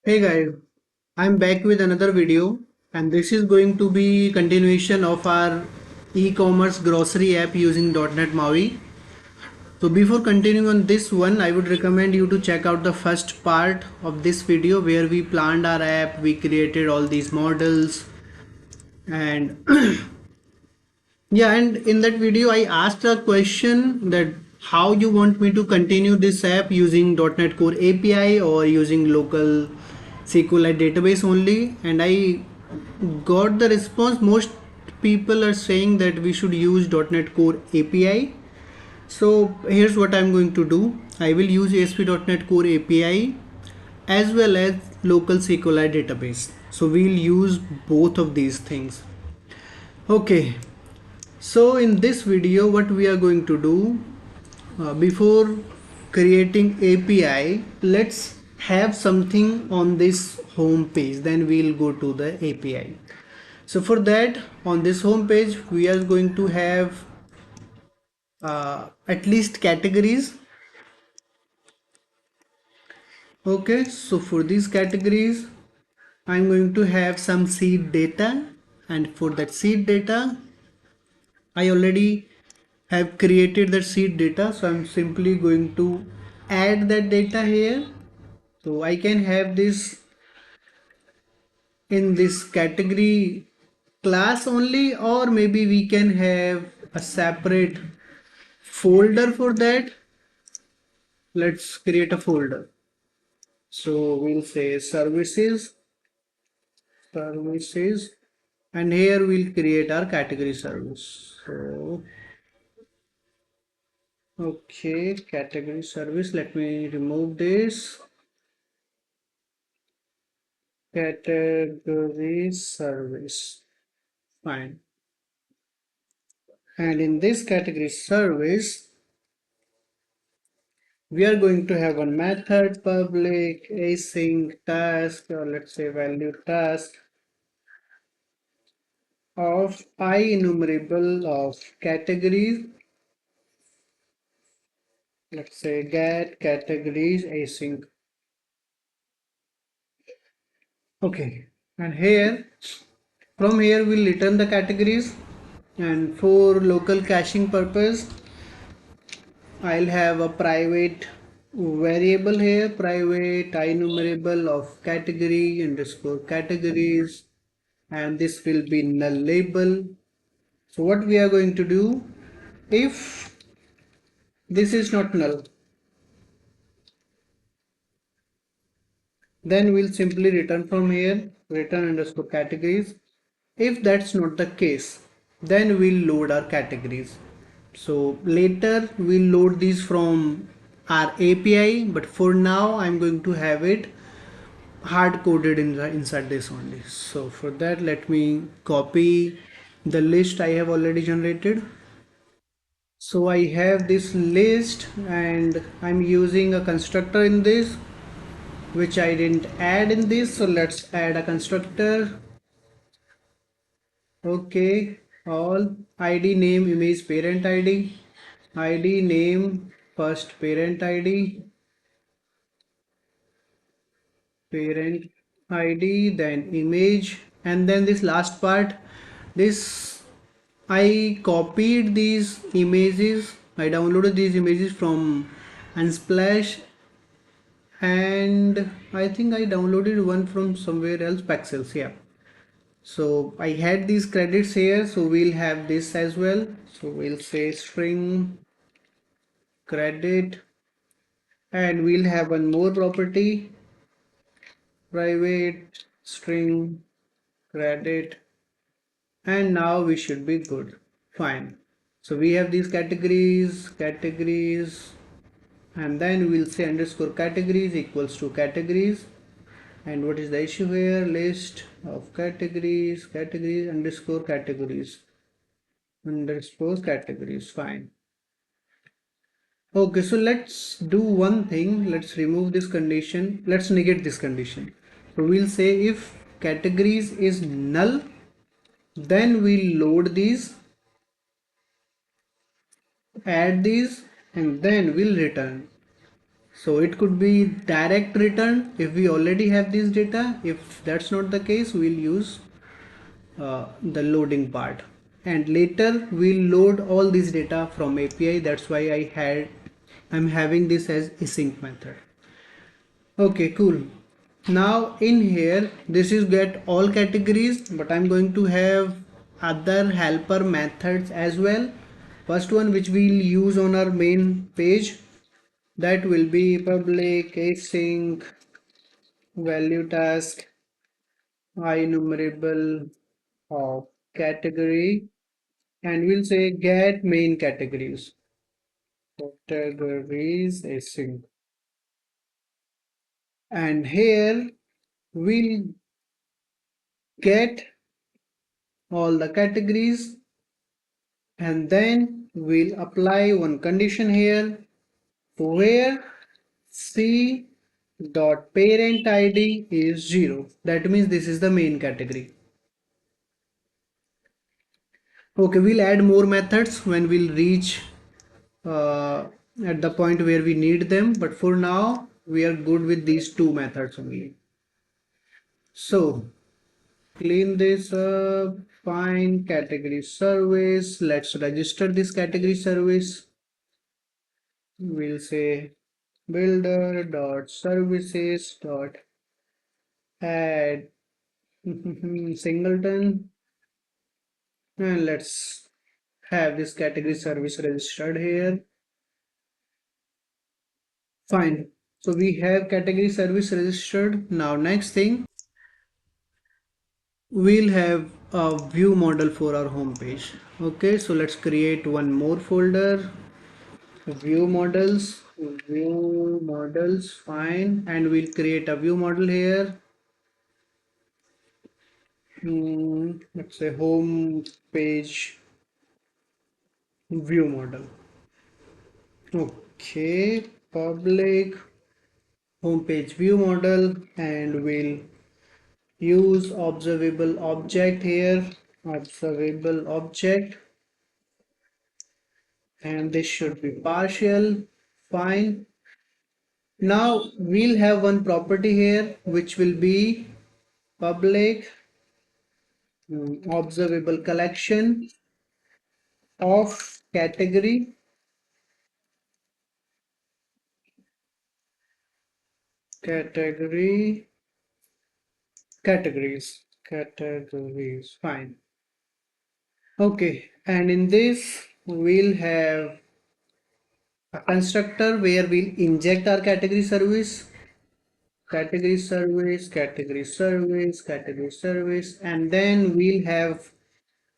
Hey guys, I'm back with another video and this is going to be continuation of our e-commerce grocery app using .NET MAUI. So before continuing on this one, I would recommend you to check out the first part of this video where we planned our app, we created all these models and yeah, and in that video I asked a question that how you want me to continue this app using .NET Core API or using local SQLite database only, and I got the response most people are saying that we should use .NET Core API. So here's what I'm going to do. I will use ASP.NET Core API as well as local SQLite database. So we'll use both of these things. Okay, so in this video what we are going to do, before creating API, let's have something on this home page, then we'll go to the API. So for that, on this home page we are going to have at least categories. Okay, so for these categories I'm going to have some seed data, and for that seed data I already have created that seed data, so I'm simply going to add that data here. So I can have this in this category class only, or maybe we can have a separate folder for that. Let's create a folder. So we'll say services, and here we'll create our category service. So okay, category service, let me remove this. Category service, fine. And in this category service we are going to have one method public async task, or let's say value task of I enumerable of categories. Let's say get categories async. Okay, and here from here we'll return the categories, and for local caching purpose I'll have a private variable here, private enumerable of category underscore categories, and this will be null label. So what we are going to do, if this is not null, then we'll simply return from here return underscore categories. If that's not the case, then we'll load our categories. So later we'll load these from our API, but for now I'm going to have it hard coded inside this only. So for that, let me copy the list I have already generated. So I have this list and I'm using a constructor in this which I didn't add in this, so let's add a constructor. Okay, all id name image parent id name first parent id, then image, and then this last part, this I copied these images, I downloaded these images from Unsplash, and I think I downloaded one from somewhere else, Pexels, yeah. So I had these credits here, so we'll have this as well. So we'll say string credit, and we'll have one more property, private string credit, and now we should be good. Fine. So we have these categories, and then we'll say underscore categories equals to categories. And what is the issue here? List of categories underscore categories, fine. Okay, so let's do one thing. Let's remove this condition. Let's negate this condition. So we'll say if categories is null, then we'll load these, add these, and then we'll return. So it could be direct return if we already have this data. If that's not the case, we'll use the loading part, and later we'll load all this data from API. That's why I'm having this as async method. Okay, cool. Now in here, this is get all categories, but I'm going to have other helper methods as well. First one which we'll use on our main page, that will be public async value task enumerable of category, and we'll say get main categories async, and here we'll get all the categories, and then we'll apply one condition here where c dot parent id is 0. That means this is the main category. Okay, we'll add more methods when we'll reach uh, at the point where we need them, but for now we are good with these two methods only. So clean this up, find category service. Let's register this category service. We'll say builder dot services dot add singleton, and let's have this category service registered here. Fine. So we have category service registered. Now next thing, we'll have a view model for our home page. Okay, so let's create one more folder, view models, fine, and we'll create a view model here. Let's say home page view model. Okay, public home page view model, and we'll use observable object here, observable object, and this should be partial. Fine. Now we'll have one property here which will be public observable collection of category categories. Fine. Okay, and in this we'll have a constructor where we'll inject our category service, and then we'll have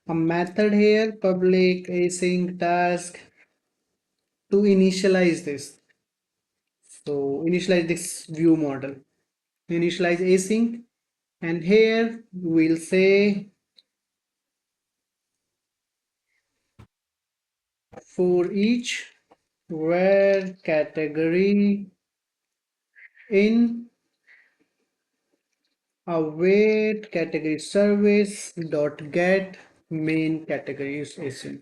a method here, public async task, to initialize this. So initialize this view model, initialize async, and here we'll say for each where category in await category service dot get main categories async,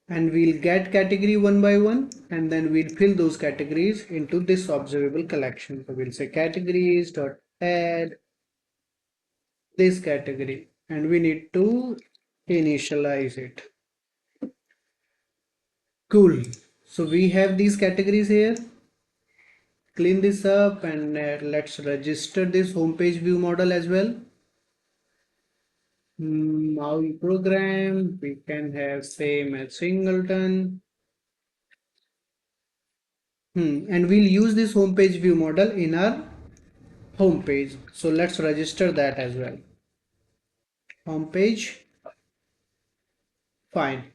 and we'll get category one by one, and then we'll fill those categories into this observable collection. So we'll say categories dot add this category, and we need to initialize it. Cool. So we have these categories here. Clean this up, and let's register this homepage view model as well. MAUI program, we can have same as singleton. And we'll use this homepage view model in our homepage. So let's register that as well. Homepage, fine.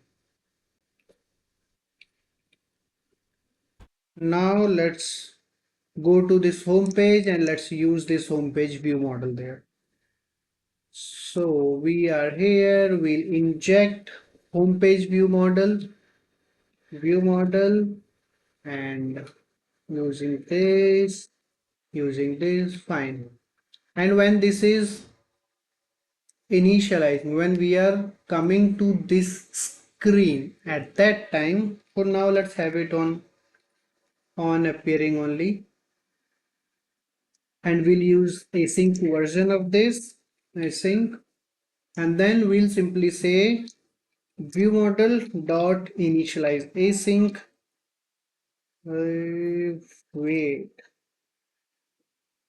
Now let's go to this homepage and let's use this homepage view model there. So we are here, we'll inject homepage view model, and using this, fine. And when this is initializing, when we are coming to this screen, at that time, for now let's have it on on appearing only, and we'll use async version of this async, and then we'll simply say view model dot initialize async. Wait,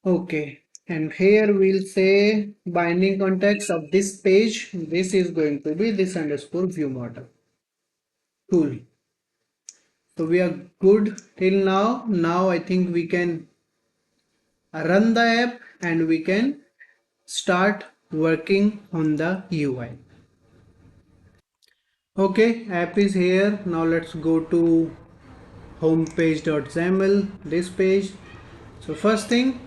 okay, and here we'll say binding context of this page, this is going to be this underscore view model. Cool. So we are good till now. Now I think we can run the app and we can start working on the UI. Okay, app is here. Now let's go to homepage.xml, this page. So first thing,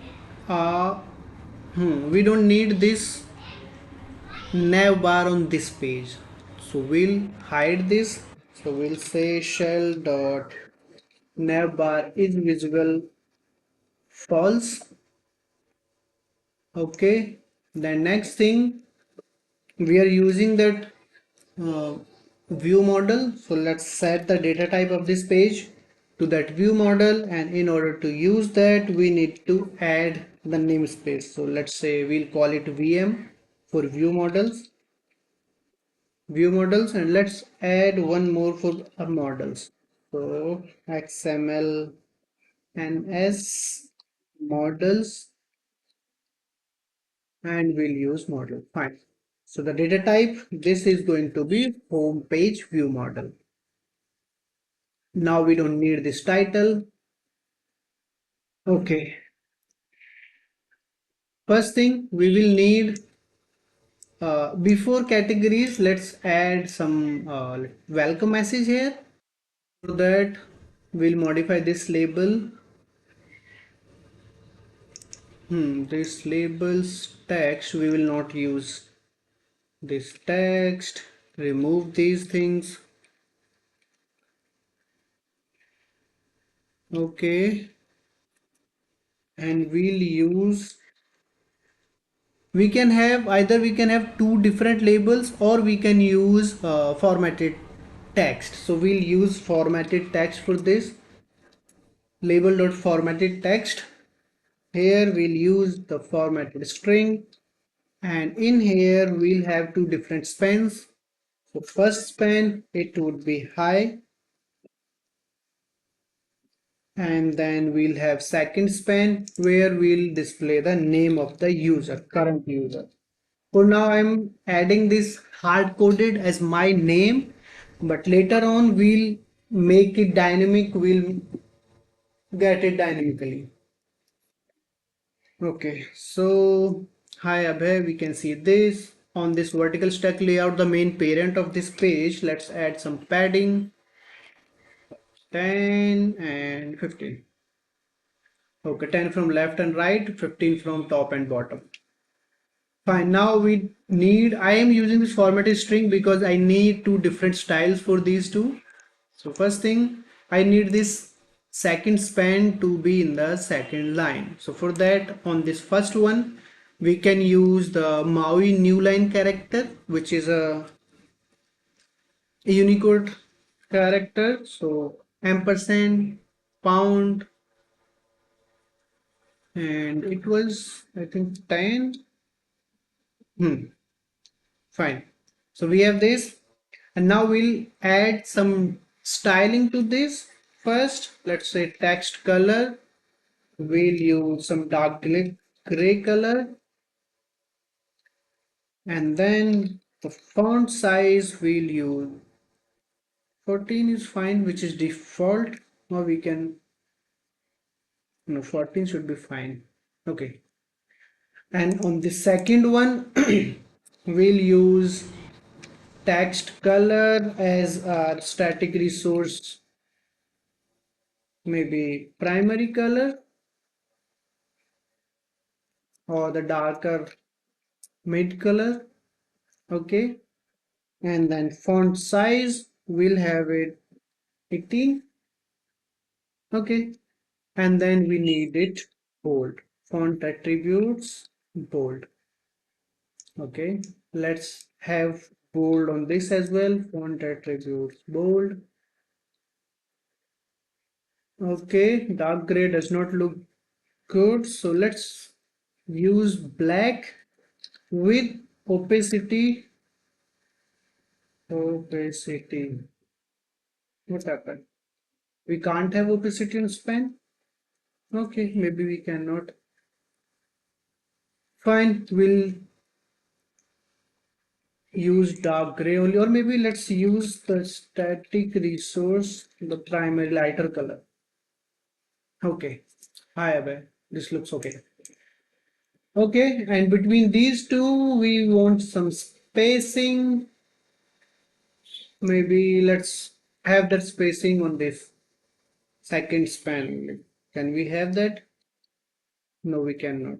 uh, we don't need this nav bar on this page. So we'll hide this. So we'll say shell dot nav bar is visible false. Okay, then next thing, we are using that uh, view model, so let's set the data type of this page to that view model, and in order to use that we need to add the namespace. So let's say we'll call it VM for view models, and let's add one more for our models. So XML and S models, and we'll use model. Fine. So the data type, this is going to be home page view model. Now we don't need this title. Okay. First thing we will need, before categories, let's add some welcome message here. For that, we'll modify this label. This labels text, we will not use this text. Remove these things. Okay. And we'll use, we can have either we can have two different labels, or we can use formatted text. So we'll use formatted text for this. Label.formatted text. Here we'll use the formatted string, and in here we'll have two different spans. So first span, it would be hi, and then we'll have second span where we'll display the name of the user, current user. For now I'm adding this hard coded as my name, but later on we'll make it dynamic, we'll get it dynamically. Okay, so hi Abhay, we can see this on this vertical stack layout, the main parent of this page. Let's add some padding, 10 and 15. Okay, 10 from left and right, 15 from top and bottom. Fine, now we need, I am using this formatted string because I need two different styles for these two. So first thing, I need this second span to be in the second line. So for that, on this first one, we can use the MAUI new line character, which is a Unicode character. So ampersand, pound, and it was, I think, 10. Fine. So we have this, and now we'll add some styling to this. First, let's say text color. We'll use some dark gray color, and then the font size we'll use 14 is fine, which is default. Or we can, no, 14 should be fine. Okay. And on the second one, we'll use text color as our static resource, maybe primary color or the darker mid color. Okay, and then font size we'll have it 18. Okay, and then we need it bold. Font attributes bold. Okay, let's have bold on this as well. Font attributes bold. Okay, dark gray does not look good. So let's use black with opacity. Opacity. What happened? We can't have opacity in span? Okay, maybe we cannot. Fine, we'll use dark gray only, or maybe let's use the static resource, the primary lighter color. Okay, hi Abhay, this looks okay. Okay, and between these two, we want some spacing. Maybe let's have that spacing on this second span. Can we have that? No, we cannot.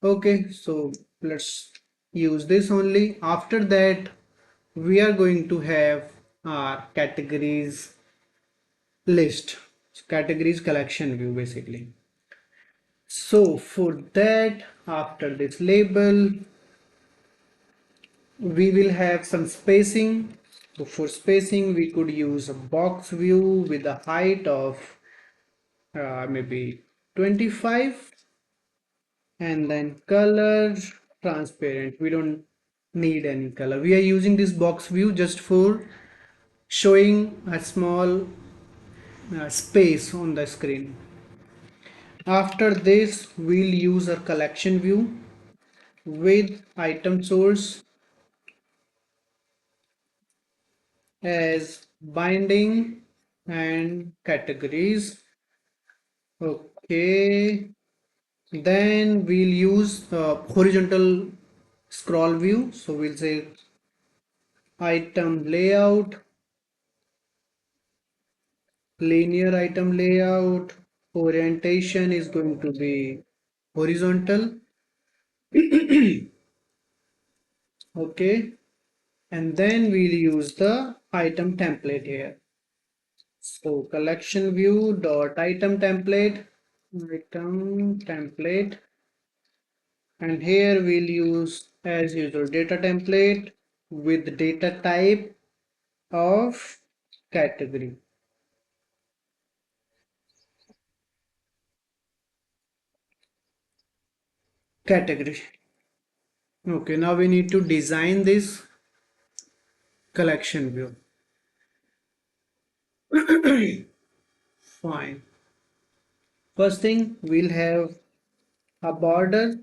Okay, so let's use this only. After that, we are going to have our categories list. Categories collection view basically. So for that, after this label, we will have some spacing. So for spacing, we could use a box view with a height of maybe 25, and then color transparent. We don't need any color. We are using this box view just for showing a small space on the screen. After this, we'll use a collection view with item source as binding and categories. Okay, then we'll use horizontal scroll view. So we'll say item layout, linear item layout, orientation is going to be horizontal. Okay, and then we'll use the item template here. So collection view dot item template, and here we'll use as usual data template with data type of category. Category. Okay, now we need to design this collection view. Fine. First thing, we'll have a border.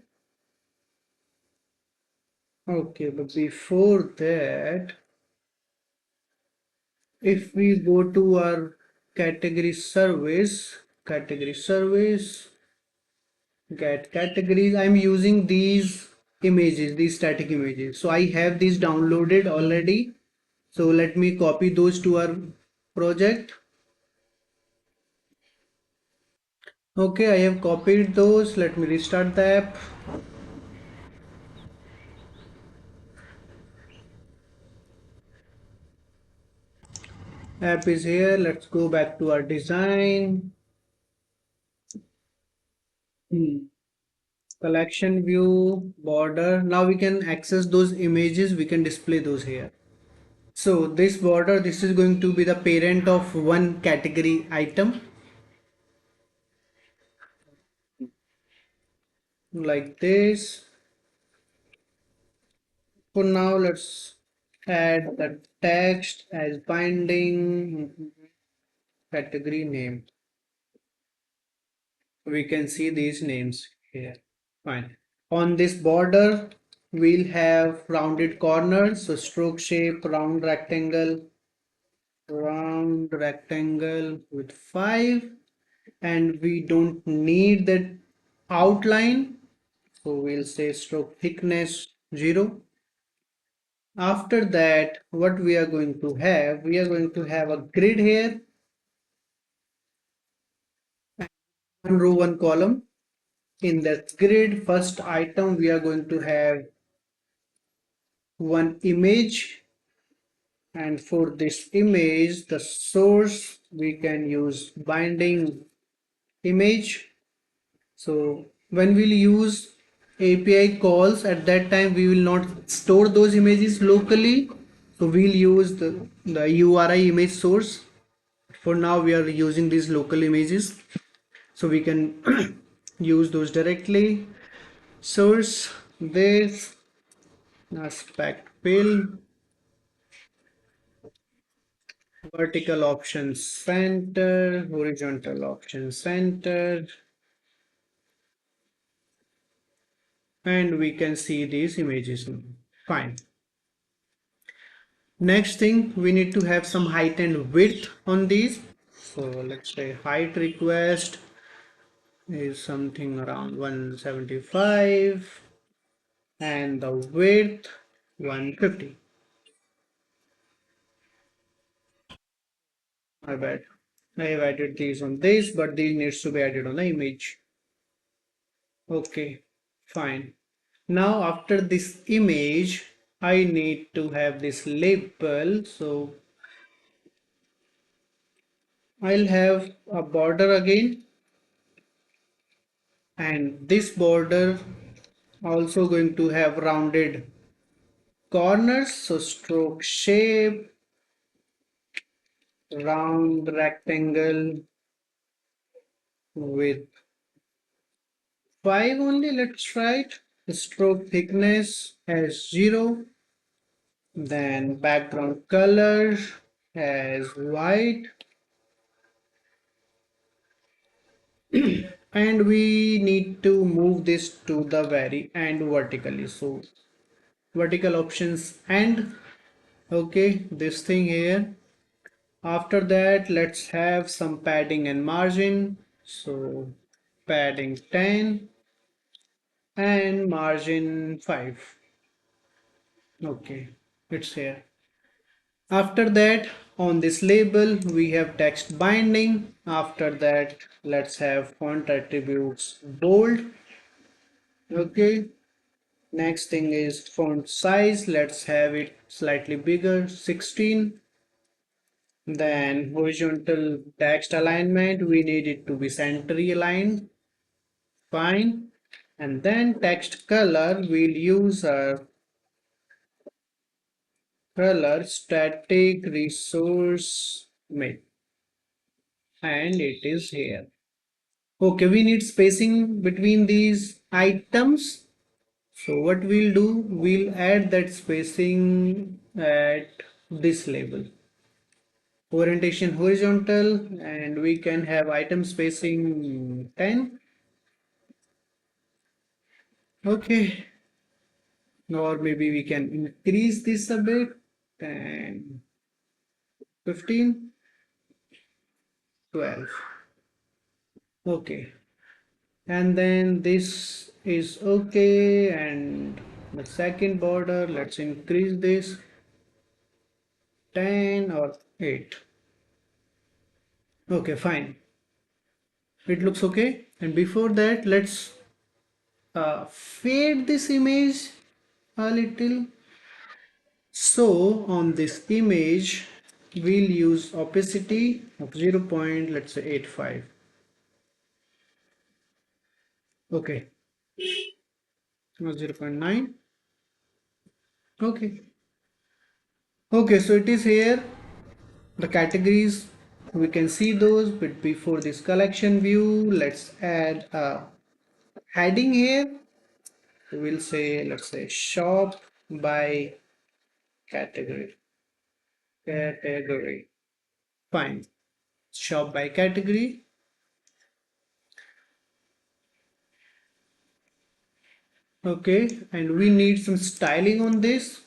Okay, but before that, if we go to our category service, get categories, I'm using these images, these static images. So I have these downloaded already. So let me copy those to our project. Okay, I have copied those. Let me restart the app. App is here. Let's go back to our design. Collection view, border. Now we can access those images. We can display those here. So this border, this is going to be the parent of one category item. Like this. For now, let's add the text as binding category name. We can see these names here. Fine. On this border, we'll have rounded corners. So stroke shape, round rectangle with 5. And we don't need that outline. So we'll say stroke thickness 0. After that, what we are going to have, we are going to have a grid here, one row, one column. In that grid, first item, we are going to have one image, and for this image, the source, we can use binding image. So when we'll use API calls, at that time we will not store those images locally. So we'll use the URI image source. for now we are using these local images, so we can use those directly. Source this aspect fill, vertical option center, horizontal option center, and we can see these images now. Fine. Next thing, we need to have some height and width on these. So let's say height request is something around 175 and the width 150. My bad. I have added these on this, but these needs to be added on the image. Okay, fine. Now after this image, I need to have this label. So I'll have a border again, and this border also going to have rounded corners. So stroke shape, round rectangle with 5 only. Let's try it. Stroke thickness as 0. Then background color as white. And we need to move this to the very end vertically. So vertical options and okay, this thing here. After that, let's have some padding and margin. So padding 10 and margin 5. Okay, it's here. After that, on this label, we have text binding. After that, let's have font attributes bold. Okay. Next thing is font size. Let's have it slightly bigger, 16. Then horizontal text alignment, we need it to be centrally aligned. Fine. And then text color, we'll use our color static resource mid, and it is here. Okay, we need spacing between these items. So what we'll do, we'll add that spacing at this label. Orientation horizontal, and we can have item spacing 10. Okay, or maybe we can increase this a bit, and 15, 12. Okay, and then this is okay, and the second border, let's increase this 10 or 8. Okay, fine, it looks okay. And before that, let's fade this image a little. So on this image, we'll use opacity of 0. Let's say 85. Okay, no, 0.9. Okay. Okay, so it is here. The categories, we can see those, but before this collection view, let's add a heading here. We'll say, let's say shop by category. Category. Fine. Shop by category. Okay, and we need some styling on this.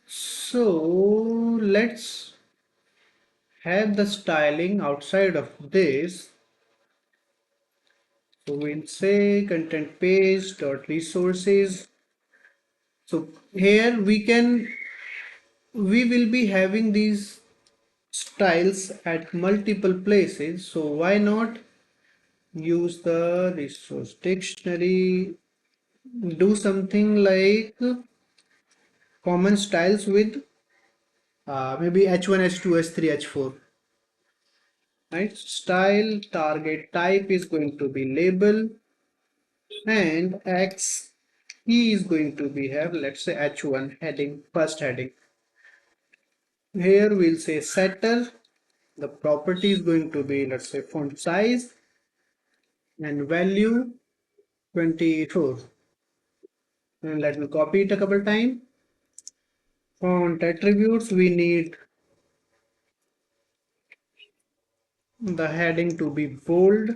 So let's have the styling outside of this. So we'll say content page dot resources. So here we will be having these styles at multiple places. So why not use the resource dictionary, do something like common styles with maybe H1, H2, H3, H4. Right? Style target type is going to be label, and X key is going to be have, let's say H1 heading, first heading. Here we'll say setter, The property is going to be, let's say, font size and value 24. And let me copy it a couple times. Font attributes, we need the heading to be bold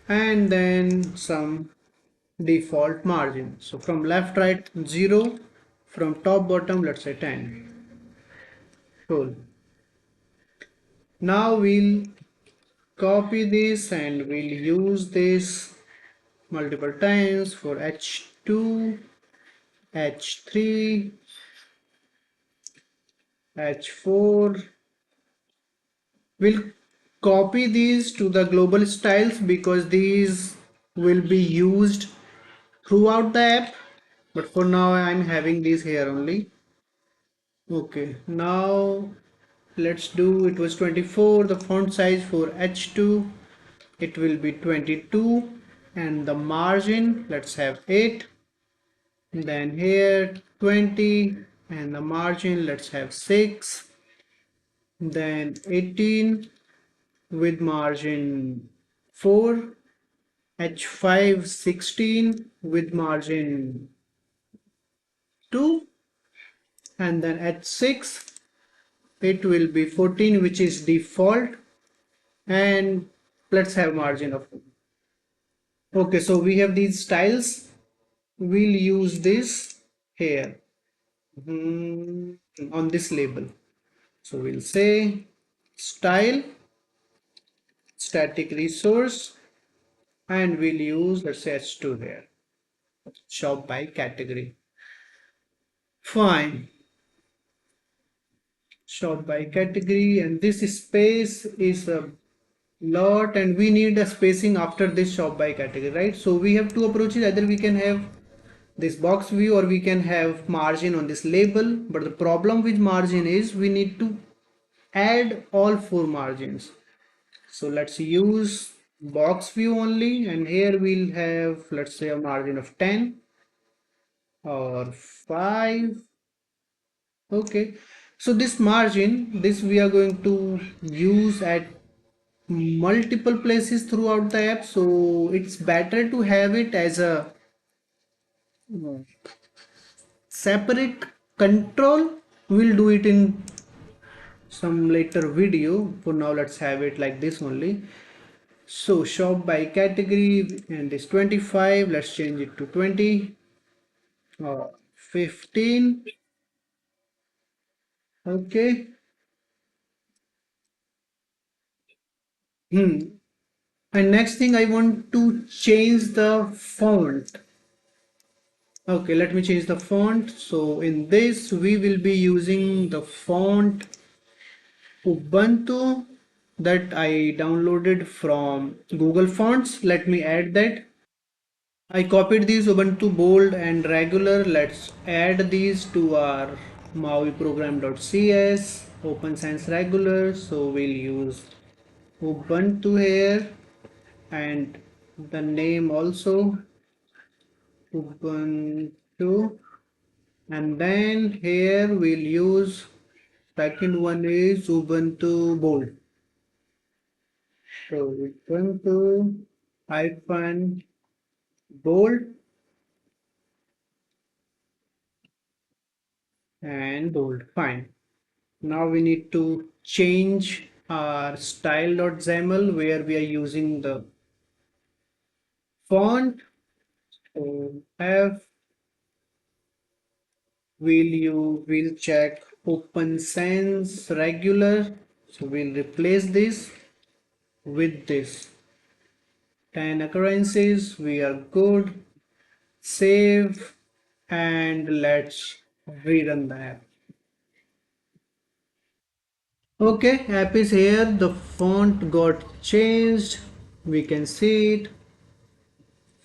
and then some default margin. So from left right 0, from top bottom let's say 10. Cool. Now we'll copy this and we'll use this multiple times for H2, H3, H4. We'll copy these to the global styles because these will be used throughout the app, but for now I'm having these here only. Okay, now let's do, it was 24, the font size for H2 it will be 22, and the margin let's have 8, then here 20 and the margin let's have 6, then 18 with margin 4, H5 16 with margin 2, and then H6 it will be 14 which is default, and let's have margin of 2. Okay, so we have these styles, we'll use this here on this label. So we'll say style static resource and we'll use, let's say, H2 here, shop by category. Fine, shop by category, and this space is a lot and we need a spacing after this shop by category, right? So we have two approaches, either we can have this box view or we can have margin on this label, but the problem with margin is we need to add all 4 margins. So let's use box view only, and here we'll have, let's say, a margin of 10 or 5. Okay, so this margin, this we are going to use at multiple places throughout the app, so it's better to have it as a separate control. We'll do it in some later video. For now let's have it like this only. So shop by category, and this 25, let's change it to 20 or 15. Okay. And next thing, I want to change the font. Okay, let me change the font. So in this we will be using the font Ubuntu that I downloaded from Google Fonts. Let me add that. I copied these Ubuntu bold and regular. Let's add these to our MAUI program.cs open sans regular. So we'll use Ubuntu here and the name also Ubuntu, and then here we'll use second one is Ubuntu bold. So Ubuntu hyphen bold and bold. Fine. Now we need to change our style.xaml where we are using the font. So have we'll check open sans regular. So we'll replace this with this 10 occurrences. We are good. Save and let's rerun the app. Okay, app is here. The font got changed. We can see it.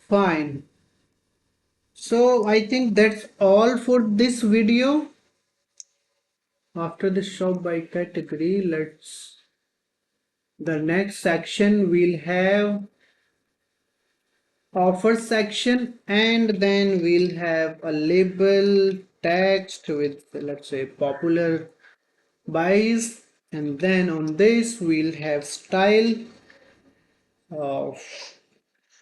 Fine. So I think that's all for this video. After the shop by category, let's the next section we'll have offer section, and then we'll have a label text with, let's say, popular buys, and then on this we'll have style of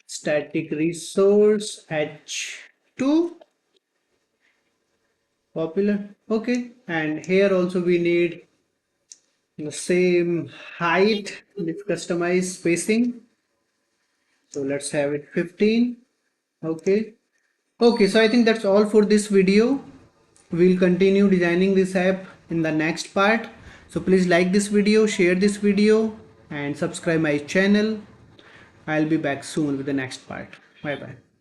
static resource h2 popular. Okay, and here also we need the same height with customized spacing, so let's have it 15. Okay. Okay, so I think that's all for this video. We'll continue designing this app in the next part. So please like this video, share this video, and subscribe my channel. I'll be back soon with the next part. Bye bye.